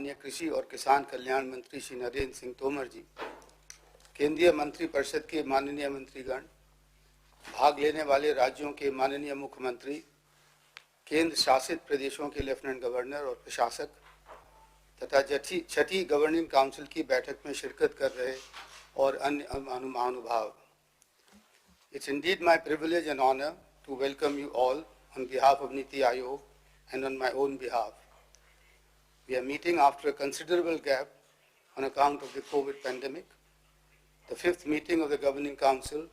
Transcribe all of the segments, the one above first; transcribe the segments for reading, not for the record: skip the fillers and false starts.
माननीय कृषि और किसान कल्याण मंत्री श्री नरेंद्र सिंह तोमर जी, केंद्रीय मंत्रिपरिषद के माननीय मंत्रीगण, भाग लेने वाले राज्यों के माननीय मुख्यमंत्री, केंद्र शासित प्रदेशों के लेफ्टिनेंट गवर्नर और प्रशासक तथा छठी गवर्निंग काउंसिल की बैठक में शिरकत कर रहे और अन्य महानुभाव, It's indeed my privilege and honor to welcome you all on behalf of Niti Aayog and on my own behalf. We are meeting after a considerable gap on account of the COVID pandemic. The fifth meeting of the Governing Council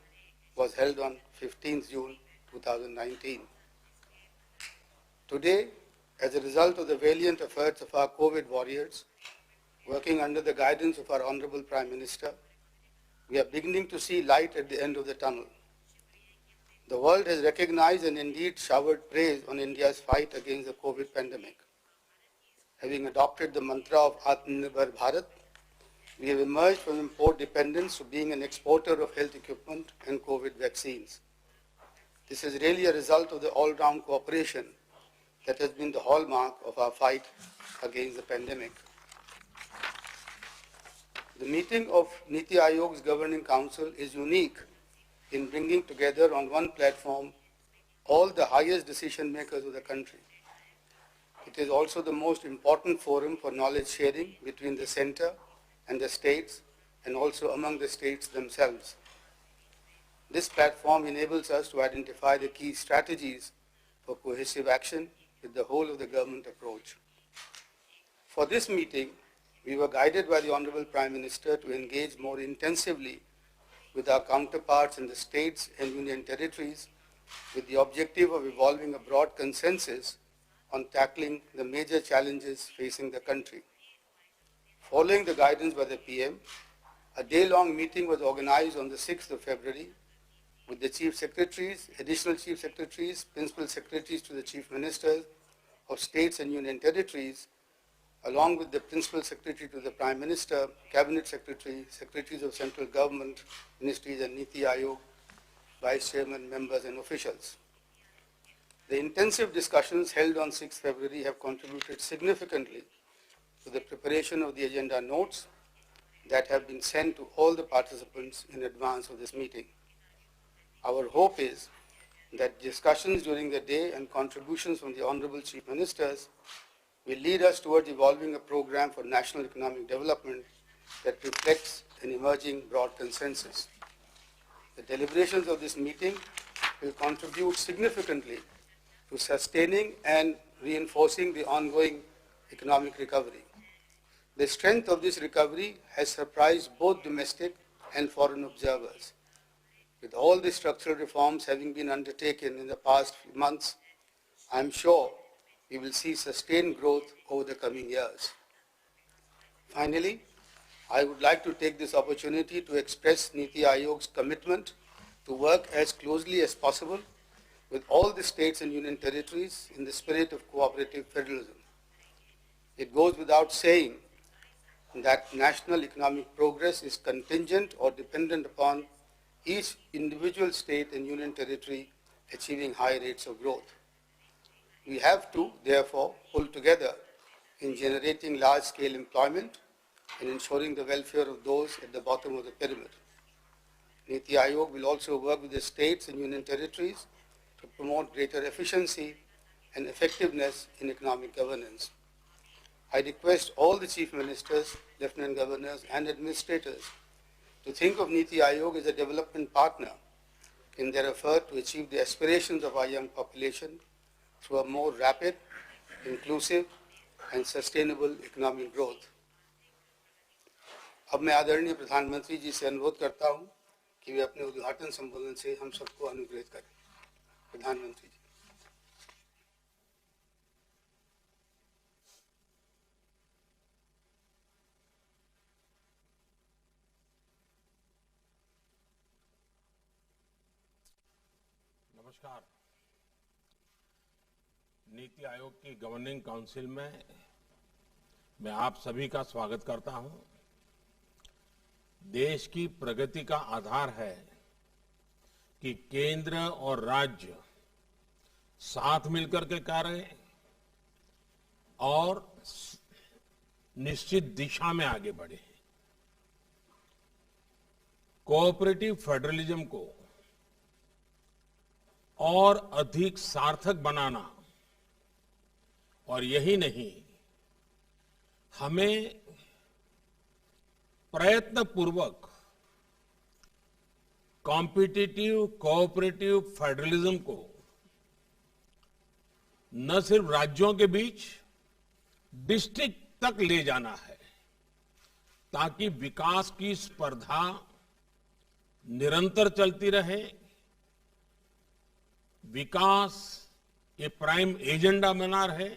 was held on 15th June 2019. Today, as a result of the valiant efforts of our COVID warriors, working under the guidance of our Honorable Prime Minister, we are beginning to see light at the end of the tunnel. The world has recognized and indeed showered praise on India's fight against the COVID pandemic. Having adopted the mantra of Atmanirbhar Bharat, we have emerged from import dependence to being an exporter of health equipment and COVID vaccines. This is really a result of the all-round cooperation that has been the hallmark of our fight against the pandemic. The meeting of Niti Aayog's Governing Council is unique in bringing together on one platform all the highest decision makers of the country. It is also the most important forum for knowledge sharing between the center and the states and also among the states themselves. This platform enables us to identify the key strategies for cohesive action with the whole of the government approach. For this meeting, we were guided by the Honorable Prime Minister to engage more intensively with our counterparts in the states and union territories with the objective of evolving a broad consensus on tackling the major challenges facing the country. Following the guidance by the PM, a day-long meeting was organized on the 6th of February with the Chief Secretaries, Additional Chief Secretaries, Principal Secretaries to the Chief Ministers of states and union territories, along with the Principal Secretary to the Prime Minister, Cabinet Secretary, Secretaries of Central Government, Ministries and Niti Aayog, Vice Chairman, members and officials. The intensive discussions held on 6 February have contributed significantly to the preparation of the agenda notes that have been sent to all the participants in advance of this meeting. Our hope is that discussions during the day and contributions from the Honorable Chief Ministers will lead us towards evolving a program for national economic development that reflects an emerging broad consensus. The deliberations of this meeting will contribute significantly to sustaining and reinforcing the ongoing economic recovery. The strength of this recovery has surprised both domestic and foreign observers. With all the structural reforms having been undertaken in the past few months, I am sure we will see sustained growth over the coming years. Finally, I would like to take this opportunity to express Niti Aayog's commitment to work as closely as possible with all the states and union territories in the spirit of cooperative federalism. It goes without saying that national economic progress is contingent or dependent upon each individual state and union territory achieving high rates of growth. We have to, therefore, pull together in generating large-scale employment and ensuring the welfare of those at the bottom of the pyramid. Niti Aayog will also work with the states and union territories to promote greater efficiency and effectiveness in economic governance. I request all the chief ministers, lieutenant governors, and administrators to think of Niti Aayog as a development partner in their effort to achieve the aspirations of our young population through a more rapid, inclusive, and sustainable economic growth. अब मैं आदरणीय प्रधानमंत्री जी से अनुरोध करता हूं कि वे अपने उद्घाटन संबोधन से हम सबको अनुग्रहित करें। प्रधानमंत्री जी। नमस्कार। नीति आयोग की गवर्निंग काउंसिल में मैं आप सभी का स्वागत करता हूं। देश की प्रगति का आधार है कि केंद्र और राज्य साथ मिलकर के कार्य और निश्चित दिशा में आगे बढ़े हैं। कोऑपरेटिव फेडरलिज्म को और अधिक सार्थक बनाना, और यही नहीं, हमें प्रयत्नपूर्वक कॉम्पिटिटिव कोऑपरेटिव फेडरलिज्म को न सिर्फ राज्यों के बीच डिस्ट्रिक्ट तक ले जाना है, ताकि विकास की स्पर्धा निरंतर चलती रहे, विकास ये प्राइम एजेंडा बना रहे,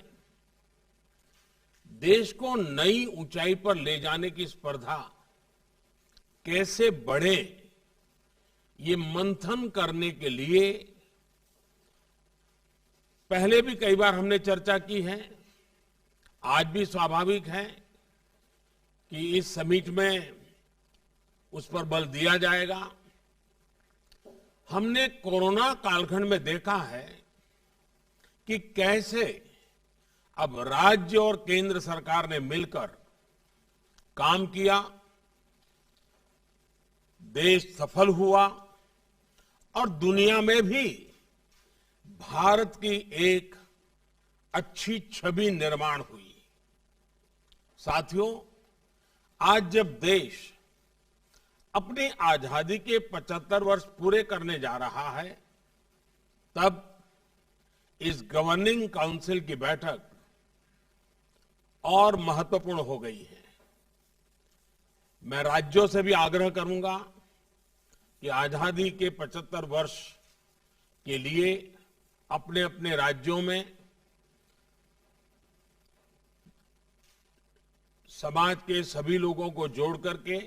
देश को नई ऊंचाई पर ले जाने की स्पर्धा कैसे बढ़े, ये मंथन करने के लिए पहले भी कई बार हमने चर्चा की है। आज भी स्वाभाविक है कि इस समिट में उस पर बल दिया जाएगा। हमने कोरोना कालखंड में देखा है कि कैसे अब राज्य और केंद्र सरकार ने मिलकर काम किया, देश सफल हुआ और दुनिया में भी भारत की एक अच्छी छवि निर्माण हुई। साथियों, आज जब देश अपनी आजादी के 75 वर्ष पूरे करने जा रहा है, तब इस गवर्निंग काउंसिल की बैठक और महत्वपूर्ण हो गई है। मैं राज्यों से भी आग्रह करूंगा कि आजादी के 75 वर्ष के लिए अपने अपने राज्यों में समाज के सभी लोगों को जोड़ करके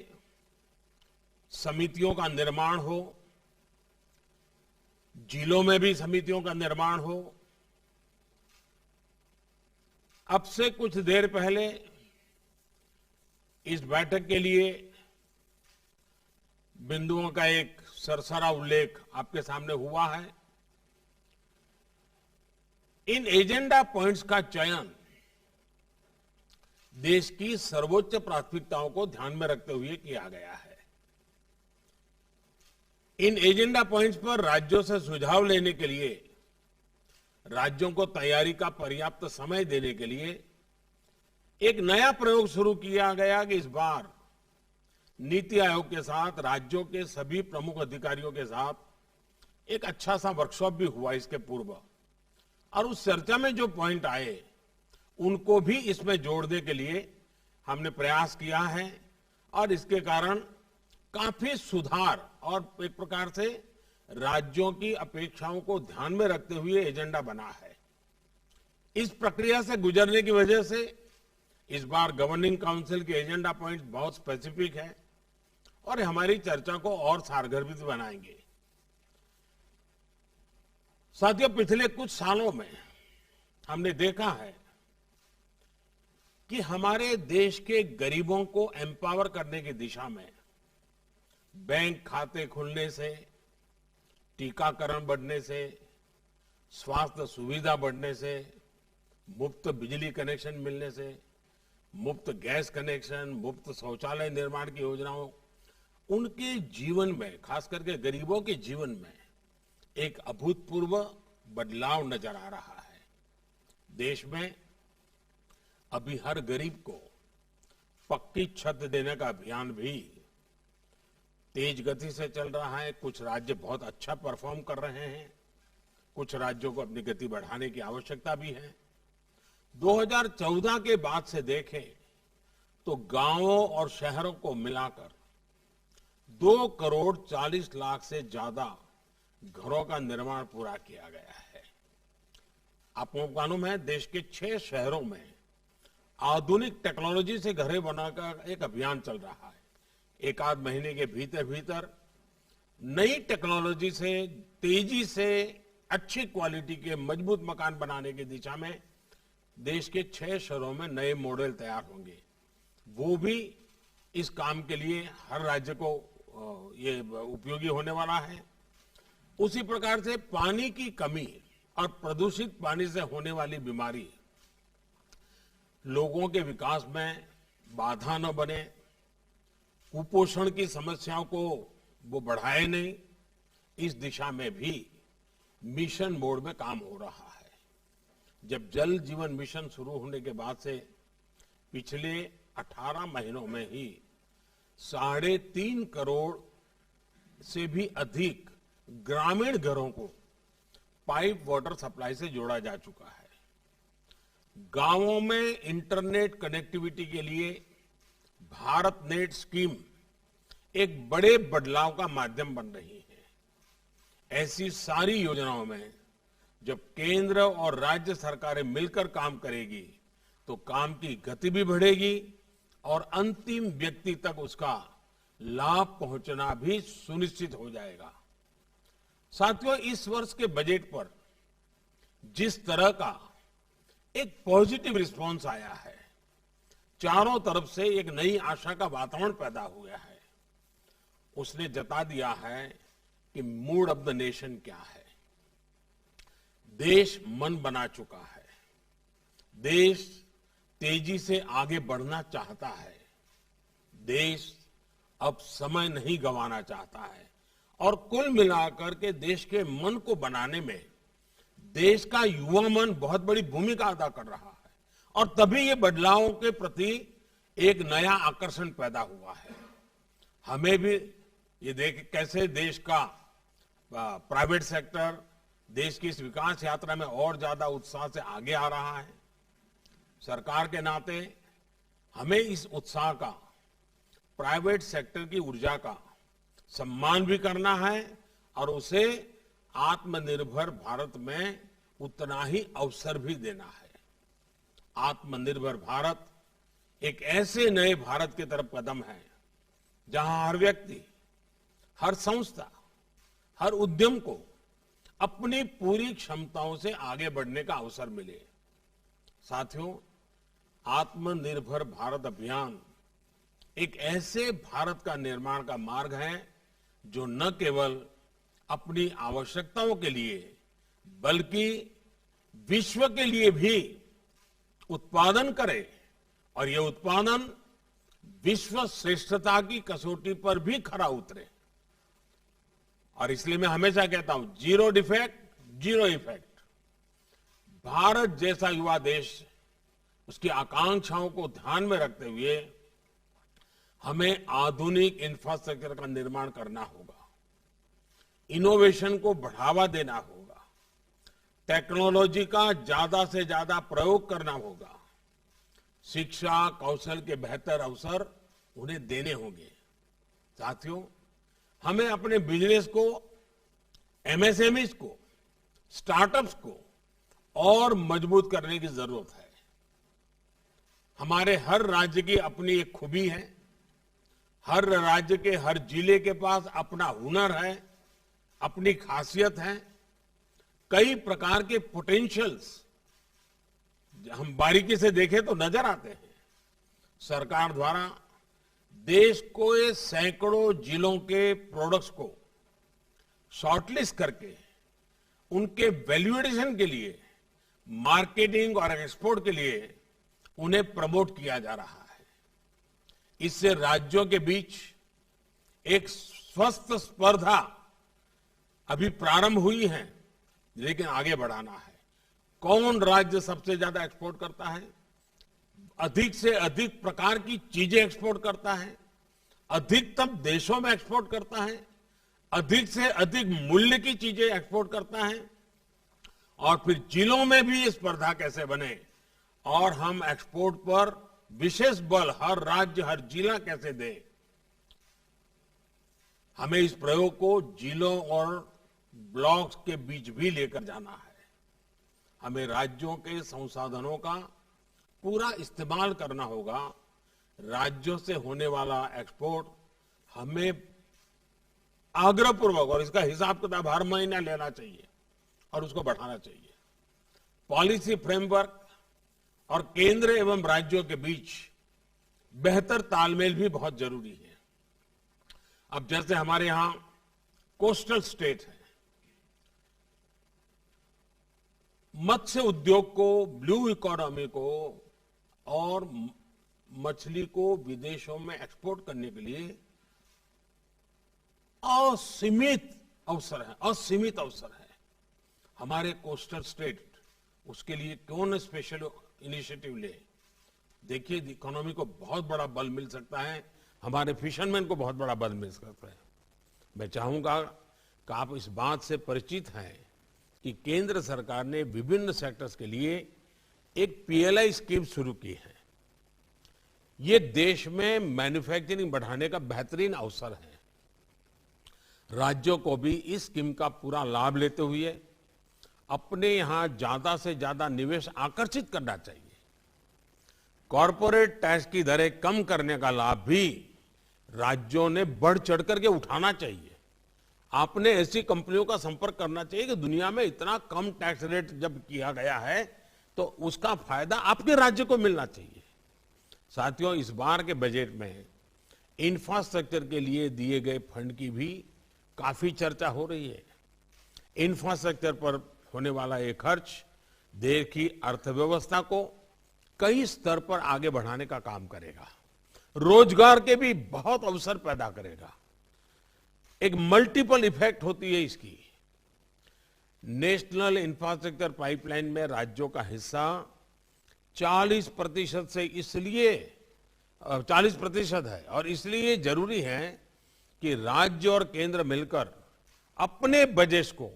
समितियों का निर्माण हो, जिलों में भी समितियों का निर्माण हो। अब से कुछ देर पहले इस बैठक के लिए बिंदुओं का एक सरसरा उल्लेख आपके सामने हुआ है। इन एजेंडा पॉइंट्स का चयन देश की सर्वोच्च प्राथमिकताओं को ध्यान में रखते हुए किया गया है। इन एजेंडा पॉइंट्स पर राज्यों से सुझाव लेने के लिए, राज्यों को तैयारी का पर्याप्त समय देने के लिए एक नया प्रयोग शुरू किया गया कि इस बार नीति आयोग के साथ राज्यों के सभी प्रमुख अधिकारियों के साथ एक अच्छा सा वर्कशॉप भी हुआ इसके पूर्व, और उस चर्चा में जो पॉइंट आए उनको भी इसमें जोड़ने के लिए हमने प्रयास किया है, और इसके कारण काफी सुधार और एक प्रकार से राज्यों की अपेक्षाओं को ध्यान में रखते हुए एजेंडा बना है। इस प्रक्रिया से गुजरने की वजह से इस बार गवर्निंग काउंसिल के एजेंडा पॉइंट्स बहुत स्पेसिफिक है और हमारी चर्चा को और सारगर्भित बनाएंगे। साथियों, पिछले कुछ सालों में हमने देखा है कि हमारे देश के गरीबों को एम्पावर करने की दिशा में बैंक खाते खुलने से, टीकाकरण बढ़ने से, स्वास्थ्य सुविधा बढ़ने से, मुफ्त बिजली कनेक्शन मिलने से, मुफ्त गैस कनेक्शन, मुफ्त शौचालय निर्माण की योजनाओं, उनके जीवन में, खास करके गरीबों के जीवन में एक अभूतपूर्व बदलाव नजर आ रहा है। देश में अभी हर गरीब को पक्की छत देने का अभियान भी तेज गति से चल रहा है। कुछ राज्य बहुत अच्छा परफॉर्म कर रहे हैं, कुछ राज्यों को अपनी गति बढ़ाने की आवश्यकता भी है। 2014 के बाद से देखें तो गांवों और शहरों को मिलाकर 2 करोड़ 40 लाख से ज्यादा घरों का निर्माण पूरा किया गया है। आपको मालूम है, देश के 6 शहरों में आधुनिक टेक्नोलॉजी से घरें बनाकर एक अभियान चल रहा है। एक आध महीने के भीतर भीतर नई टेक्नोलॉजी से तेजी से अच्छी क्वालिटी के मजबूत मकान बनाने की दिशा में देश के 6 शहरों में नए मॉडल तैयार होंगे। वो भी इस काम के लिए हर राज्य को ये उपयोगी होने वाला है। उसी प्रकार से पानी की कमी और प्रदूषित पानी से होने वाली बीमारी लोगों के विकास में बाधा न बने, कुपोषण की समस्याओं को वो बढ़ाए नहीं, इस दिशा में भी मिशन मोड में काम हो रहा है। जब जल जीवन मिशन शुरू होने के बाद से पिछले 18 महीनों में ही 3.5 करोड़ से भी अधिक ग्रामीण घरों को पाइप वाटर सप्लाई से जोड़ा जा चुका है। गांवों में इंटरनेट कनेक्टिविटी के लिए भारत नेट स्कीम एक बड़े बदलाव का माध्यम बन रही है। ऐसी सारी योजनाओं में जब केंद्र और राज्य सरकारें मिलकर काम करेगी तो काम की गति भी बढ़ेगी और अंतिम व्यक्ति तक उसका लाभ पहुंचना भी सुनिश्चित हो जाएगा। साथियों, इस वर्ष के बजट पर जिस तरह का एक पॉजिटिव रिस्पांस आया है, चारों तरफ से एक नई आशा का वातावरण पैदा हुआ है, उसने जता दिया है कि मूड ऑफ द नेशन क्या है। देश मन बना चुका है, देश तेजी से आगे बढ़ना चाहता है, देश अब समय नहीं गंवाना चाहता है और कुल मिलाकर के देश के मन को बनाने में देश का युवा मन बहुत बड़ी भूमिका अदा कर रहा है और तभी ये बदलावों के प्रति एक नया आकर्षण पैदा हुआ है। हमें भी ये देख कैसे देश का प्राइवेट सेक्टर देश की इस विकास यात्रा में और ज्यादा उत्साह से आगे आ रहा है। सरकार के नाते हमें इस उत्साह का, प्राइवेट सेक्टर की ऊर्जा का सम्मान भी करना है और उसे आत्मनिर्भर भारत में उतना ही अवसर भी देना है। आत्मनिर्भर भारत एक ऐसे नए भारत की तरफ कदम है जहां हर व्यक्ति, हर संस्था, हर उद्यम को अपनी पूरी क्षमताओं से आगे बढ़ने का अवसर मिले। साथियों, आत्मनिर्भर भारत अभियान एक ऐसे भारत का निर्माण का मार्ग है जो न केवल अपनी आवश्यकताओं के लिए बल्कि विश्व के लिए भी उत्पादन करे और ये उत्पादन विश्व श्रेष्ठता की कसौटी पर भी खरा उतरे। और इसलिए मैं हमेशा कहता हूं, zero defect zero effect. Bharat जैसा युवा देश, उसकी आकांक्षाओं को ध्यान में रखते हुए हमें आधुनिक इंफ्रास्ट्रक्चर का निर्माण करना होगा, इनोवेशन को बढ़ावा देना होगा, टेक्नोलॉजी का ज्यादा से ज्यादा प्रयोग करना होगा, शिक्षा कौशल के बेहतर अवसर उन्हें देने होंगे। साथियों, हमें अपने बिजनेस को, एमएसएमईज को, स्टार्टअप्स को और मजबूत करने की जरूरत है। हमारे हर राज्य की अपनी एक खूबी है, हर राज्य के हर जिले के पास अपना हुनर है, अपनी खासियत है, कई प्रकार के पोटेंशियल्स हम बारीकी से देखें तो नजर आते हैं। सरकार द्वारा देश को ये सैकड़ों जिलों के प्रोडक्ट्स को शॉर्टलिस्ट करके उनके वैल्यूएडिशन के लिए, मार्केटिंग और एक्सपोर्ट के लिए उन्हें प्रमोट किया जा रहा है। इससे राज्यों के बीच एक स्वस्थ स्पर्धा अभी प्रारंभ हुई है, लेकिन आगे बढ़ाना है। कौन राज्य सबसे ज्यादा एक्सपोर्ट करता है, अधिक से अधिक प्रकार की चीजें एक्सपोर्ट करता है, अधिकतम देशों में एक्सपोर्ट करता है, अधिक से अधिक मूल्य की चीजें एक्सपोर्ट करता है, और फिर जिलों में भी ये स्पर्धा कैसे बने और हम एक्सपोर्ट पर विशेष बल हर राज्य, हर जिला कैसे दें। हमें इस प्रयोग को जिलों और ब्लॉक्स के बीच भी लेकर जाना है। हमें राज्यों के संसाधनों का पूरा इस्तेमाल करना होगा। राज्यों से होने वाला एक्सपोर्ट हमें आग्रहपूर्वक, और इसका हिसाब किताब हर महीना लेना चाहिए और उसको बढ़ाना चाहिए। पॉलिसी फ्रेमवर्क और केंद्र एवं राज्यों के बीच बेहतर तालमेल भी बहुत जरूरी है। अब जैसे हमारे यहां कोस्टल स्टेट है, मत्स्य उद्योग को, ब्लू इकोनॉमी को और मछली को विदेशों में एक्सपोर्ट करने के लिए असीमित अवसर है। हमारे कोस्टल स्टेट उसके लिए क्यों न स्पेशल इनिशिएटिव ले। देखिए, इकोनॉमी को बहुत बड़ा बल मिल सकता है, हमारे फिशरमैन को बहुत बड़ा बल मिल सकता है। मैं चाहूंगा कि आप इस बात से परिचित हैं कि केंद्र सरकार ने विभिन्न सेक्टर्स के लिए एक पीएलआई स्कीम शुरू की है। ये देश में मैन्युफैक्चरिंग बढ़ाने का बेहतरीन अवसर है। राज्यों को भी इस स्कीम का पूरा लाभ लेते हुए अपने यहां ज्यादा से ज्यादा निवेश आकर्षित करना चाहिए। कॉरपोरेट टैक्स की दरें कम करने का लाभ भी राज्यों ने बढ़ चढ़ करके उठाना चाहिए। आपने ऐसी कंपनियों का संपर्क करना चाहिए कि दुनिया में इतना कम टैक्स रेट जब किया गया है तो उसका फायदा आपके राज्य को मिलना चाहिए। साथियों, इस बार के बजट में इंफ्रास्ट्रक्चर के लिए दिए गए फंड की भी काफी चर्चा हो रही है। इंफ्रास्ट्रक्चर पर होने वाला ये खर्च देश की अर्थव्यवस्था को कई स्तर पर आगे बढ़ाने का काम करेगा, रोजगार के भी बहुत अवसर पैदा करेगा। एक मल्टीपल इफेक्ट होती है इसकी। नेशनल इंफ्रास्ट्रक्चर पाइपलाइन में राज्यों का हिस्सा 40% से इसलिए 40% है और इसलिए जरूरी है कि राज्य और केंद्र मिलकर अपने बजट को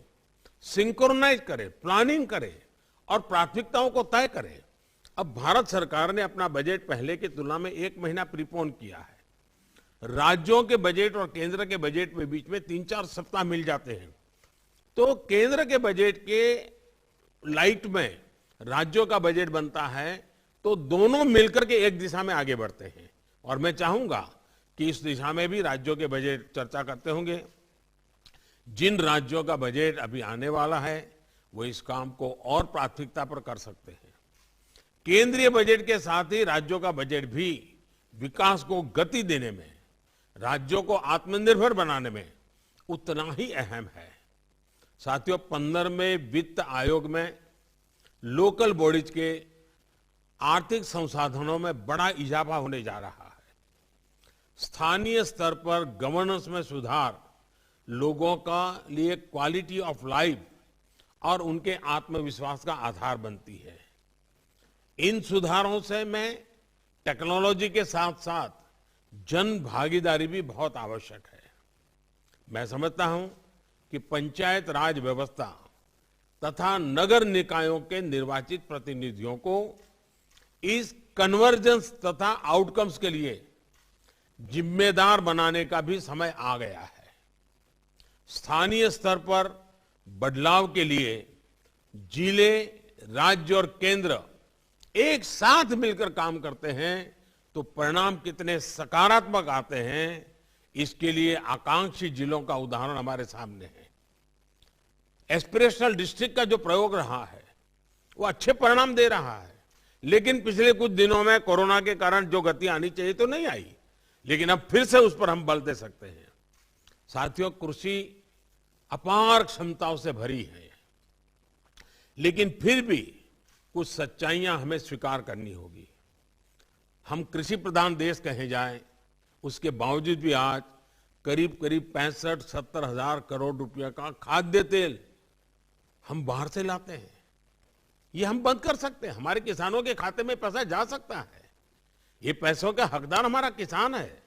सिंक्रोनाइज करे, प्लानिंग करे और प्राथमिकताओं को तय करे। अब भारत सरकार ने अपना बजट पहले की तुलना में 1 महीना प्रीपोन किया है। राज्यों के बजट और केंद्र के बजट में बीच में 3-4 सप्ताह मिल जाते हैं, तो केंद्र के बजट के लाइट में राज्यों का बजट बनता है, तो दोनों मिलकर के एक दिशा में आगे बढ़ते हैं। और मैं चाहूंगा कि इस दिशा में भी राज्यों के बजट चर्चा करते होंगे। जिन राज्यों का बजट अभी आने वाला है वो इस काम को और प्राथमिकता पर कर सकते हैं। केंद्रीय बजट के साथ ही राज्यों का बजट भी विकास को गति देने में, राज्यों को आत्मनिर्भर बनाने में उतना ही अहम है। साथियों, 15वें वित्त आयोग में लोकल बॉडीज के आर्थिक संसाधनों में बड़ा इजाफा होने जा रहा है। स्थानीय स्तर पर गवर्नेंस में सुधार लोगों का लिए क्वालिटी ऑफ लाइफ और उनके आत्मविश्वास का आधार बनती है। इन सुधारों से में टेक्नोलॉजी के साथ साथ जन भागीदारी भी बहुत आवश्यक है। मैं समझता हूं कि पंचायत राज व्यवस्था तथा नगर निकायों के निर्वाचित प्रतिनिधियों को इस कन्वर्जेंस तथा आउटकम्स के लिए जिम्मेदार बनाने का भी समय आ गया है। स्थानीय स्तर पर बदलाव के लिए जिले, राज्य और केंद्र एक साथ मिलकर काम करते हैं तो परिणाम कितने सकारात्मक आते हैं, इसके लिए आकांक्षी जिलों का उदाहरण हमारे सामने है। एस्पिरेशनल डिस्ट्रिक्ट का जो प्रयोग रहा है वो अच्छे परिणाम दे रहा है, लेकिन पिछले कुछ दिनों में कोरोना के कारण जो गति आनी चाहिए तो नहीं आई, लेकिन अब फिर से उस पर हम बल दे सकते हैं। साथियों, कृषि अपार क्षमताओं से भरी है, लेकिन फिर भी कुछ सच्चाइयां हमें स्वीकार करनी होगी। हम कृषि प्रधान देश कहे जाएं, उसके बावजूद भी आज करीब 65-70 हजार करोड़ रुपए का खाद्य तेल हम बाहर से लाते हैं। ये हम बंद कर सकते हैं। हमारे किसानों के खाते में पैसा जा सकता है। ये पैसों का हकदार हमारा किसान है,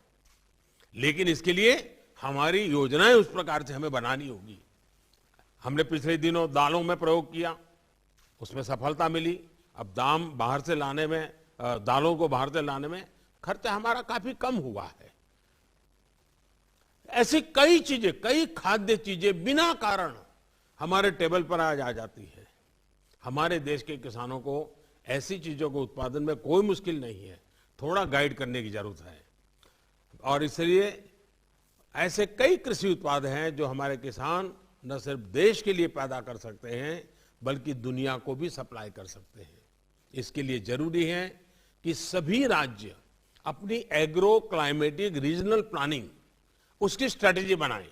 लेकिन इसके लिए हमारी योजनाएं उस प्रकार से हमें बनानी होगी। हमने पिछले दिनों दालों में प्रयोग किया, उसमें सफलता मिली। अब दाम बाहर से लाने में, दालों को बाहर से लाने में खर्चा हमारा काफी कम हुआ है। ऐसी कई चीजें, कई खाद्य चीजें बिना कारण हमारे टेबल पर आज आ जाती है। हमारे देश के किसानों को ऐसी चीजों को उत्पादन में कोई मुश्किल नहीं है, थोड़ा गाइड करने की जरूरत है। और इसलिए ऐसे कई कृषि उत्पाद हैं जो हमारे किसान न सिर्फ देश के लिए पैदा कर सकते हैं बल्कि दुनिया को भी सप्लाई कर सकते हैं। इसके लिए जरूरी है कि सभी राज्य अपनी एग्रो क्लाइमेटिक रीजनल प्लानिंग, उसकी स्ट्रेटेजी बनाएं,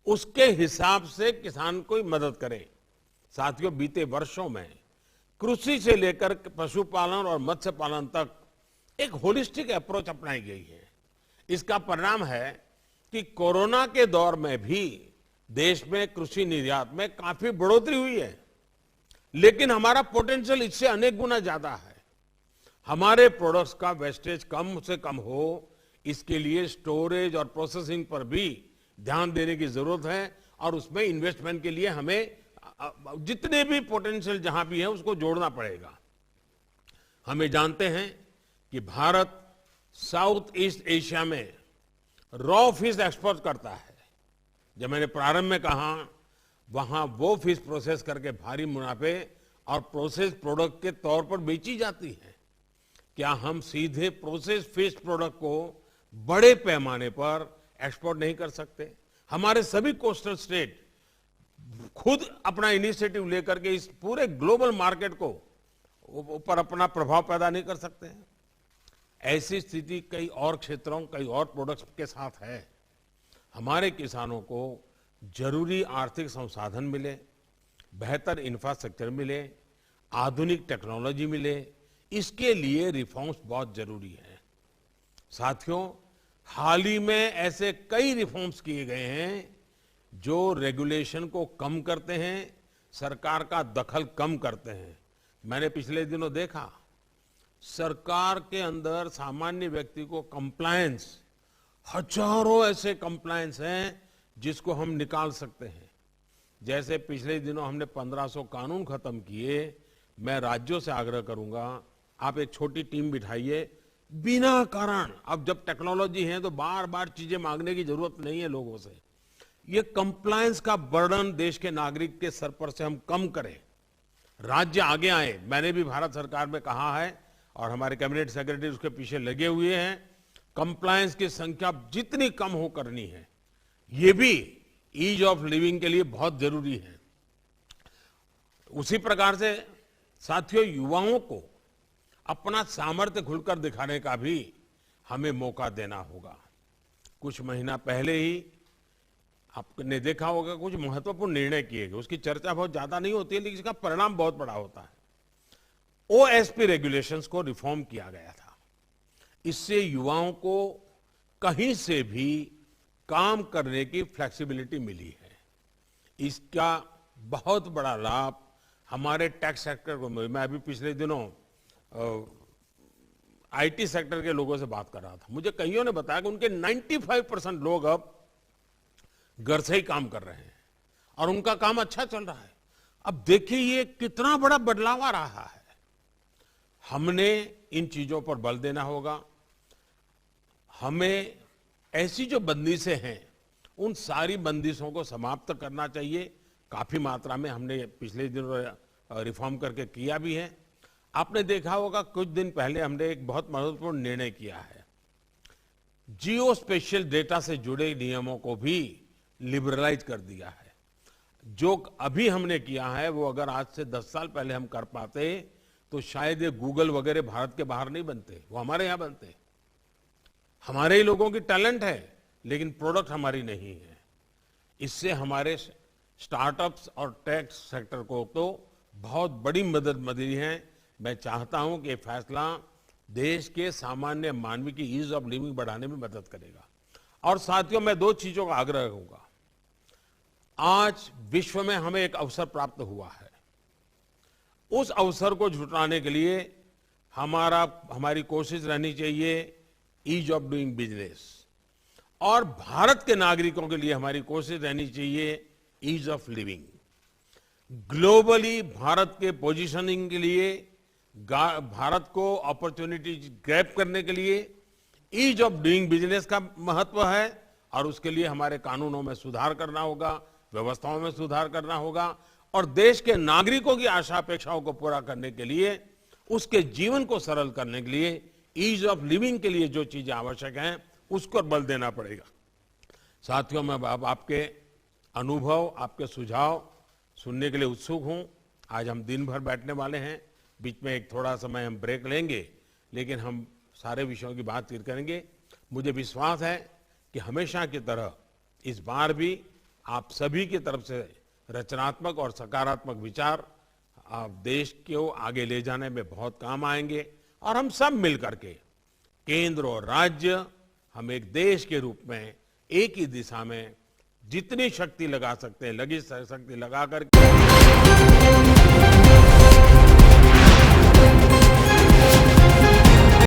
उसके हिसाब से किसान को मदद करें। साथियों, बीते वर्षों में कृषि से लेकर पशुपालन और मत्स्य पालन तक एक होलिस्टिक अप्रोच अपनाई गई है। इसका परिणाम है कि कोरोना के दौर में भी देश में कृषि निर्यात में काफी बढ़ोतरी हुई है, लेकिन हमारा पोटेंशियल इससे अनेक गुना ज्यादा है। हमारे प्रोडक्ट्स का वेस्टेज कम से कम हो, इसके लिए स्टोरेज और प्रोसेसिंग पर भी ध्यान देने की जरूरत है और उसमें इन्वेस्टमेंट के लिए हमें जितने भी पोटेंशियल जहां भी है उसको जोड़ना पड़ेगा। हमें जानते हैं कि भारत साउथ ईस्ट एशिया में रॉ फिश एक्सपोर्ट करता है। जब मैंने प्रारंभ में कहा, वहां वो फिश प्रोसेस करके भारी मुनाफे और प्रोसेस प्रोडक्ट के तौर पर बेची जाती है। क्या हम सीधे प्रोसेस फिश प्रोडक्ट को बड़े पैमाने पर एक्सपोर्ट नहीं कर सकते? हमारे सभी कोस्टल स्टेट खुद अपना इनिशिएटिव लेकर के इस पूरे ग्लोबल मार्केट को ऊपर अपना प्रभाव पैदा नहीं कर सकते हैं? ऐसी स्थिति कई और क्षेत्रों, कई और प्रोडक्ट्स के साथ है। हमारे किसानों को जरूरी आर्थिक संसाधन मिले, बेहतर इंफ्रास्ट्रक्चर मिले, आधुनिक टेक्नोलॉजी मिले, इसके लिए रिफॉर्म्स बहुत जरूरी है। साथियों, हाल ही में ऐसे कई रिफॉर्म्स किए गए हैं जो रेगुलेशन को कम करते हैं, सरकार का दखल कम करते हैं। मैंने पिछले दिनों देखा, सरकार के अंदर सामान्य व्यक्ति को कंप्लायंस, हजारों ऐसे कंप्लायंस हैं जिसको हम निकाल सकते हैं। जैसे पिछले दिनों हमने 1500 कानून खत्म किए। मैं राज्यों से आग्रह करूंगा, आप एक छोटी टीम बिठाइए, बिना कारण, अब जब टेक्नोलॉजी है तो बार बार चीजें मांगने की जरूरत नहीं है लोगों से। ये कंप्लायंस का बर्डन देश के नागरिक के सर पर से हम कम करें, राज्य आगे आए। मैंने भी भारत सरकार में कहा है और हमारे कैबिनेट सेक्रेटरी उसके पीछे लगे हुए हैं, कंप्लायंस की संख्या जितनी कम हो करनी है। ये भी ईज ऑफ लिविंग के लिए बहुत जरूरी है। उसी प्रकार से साथियों, युवाओं को अपना सामर्थ्य खुलकर दिखाने का भी हमें मौका देना होगा। कुछ महीना पहले ही आपने देखा होगा, कुछ महत्वपूर्ण निर्णय किए गए। उसकी चर्चा बहुत ज्यादा नहीं होती है, लेकिन इसका परिणाम बहुत बड़ा होता है। ओएसपी रेगुलेशंस को रिफॉर्म किया गया था। इससे युवाओं को कहीं से भी काम करने की फ्लेक्सिबिलिटी मिली है। इसका बहुत बड़ा लाभ हमारे टैक्स सेक्टर को मिला। मैं अभी पिछले दिनों आईटी सेक्टर के लोगों से बात कर रहा था। मुझे कईयों ने बताया कि उनके 95% लोग अब घर से ही काम कर रहे हैं और उनका काम अच्छा चल रहा है। अब देखिए ये कितना बड़ा बदलाव आ रहा है। हमने इन चीजों पर बल देना होगा। हमें ऐसी जो बंदिशें हैं, उन सारी बंदिशों को समाप्त करना चाहिए। काफी मात्रा में हमने पिछले दिनों रिफॉर्म करके किया भी है। आपने देखा होगा, कुछ दिन पहले हमने एक बहुत महत्वपूर्ण निर्णय किया है। जियो स्पेशियल डेटा से जुड़े नियमों को भी लिबरलाइज कर दिया है। जो अभी हमने किया है वो अगर आज से 10 साल पहले हम कर पाते तो शायद ये गूगल वगैरह भारत के बाहर नहीं बनते, वो हमारे यहां बनते। हमारे ही लोगों की टैलेंट है, लेकिन प्रोडक्ट हमारी नहीं है। इससे हमारे स्टार्टअप्स और टेक सेक्टर को तो बहुत बड़ी मदद मिली है। मैं चाहता हूं कि ये फैसला देश के सामान्य मानवी की ईज ऑफ लिविंग बढ़ाने में मदद करेगा। और साथियों, मैं 2 चीजों का आग्रह करूंगा। आज विश्व में हमें एक अवसर प्राप्त हुआ है। उस अवसर को जुटाने के लिए हमारी कोशिश रहनी चाहिए ईज ऑफ डूइंग बिजनेस, और भारत के नागरिकों के लिए हमारी कोशिश रहनी चाहिए ease of living. Globally Bharat के पोजीशनिंग के लिए, भारत को अपॉर्चुनिटीज ग्रैब करने के लिए ईज ऑफ डूइंग बिजनेस का महत्व है, और उसके लिए हमारे कानूनों में सुधार करना होगा, व्यवस्थाओं में सुधार करना होगा, और देश के नागरिकों की आशा अपेक्षाओं को पूरा करने के लिए, उसके जीवन को सरल करने के लिए, ईज ऑफ लिविंग के लिए जो चीजें आवश्यक हैं उसको बल देना पड़ेगा। साथियों, मैं अब आपके अनुभव, आपके सुझाव सुनने के लिए उत्सुक हूं। आज हम दिन भर बैठने वाले हैं, बीच में एक थोड़ा समय हम ब्रेक लेंगे, लेकिन हम सारे विषयों की बात करेंगे। मुझे विश्वास है कि हमेशा की तरह इस बार भी आप सभी की तरफ से रचनात्मक और सकारात्मक विचार आप देश को आगे ले जाने में बहुत काम आएंगे, और हम सब मिल करके केंद्र और राज्य हम एक देश के रूप में एक ही दिशा में जितनी शक्ति लगा सकते हैं, लगी शक्ति लगा करके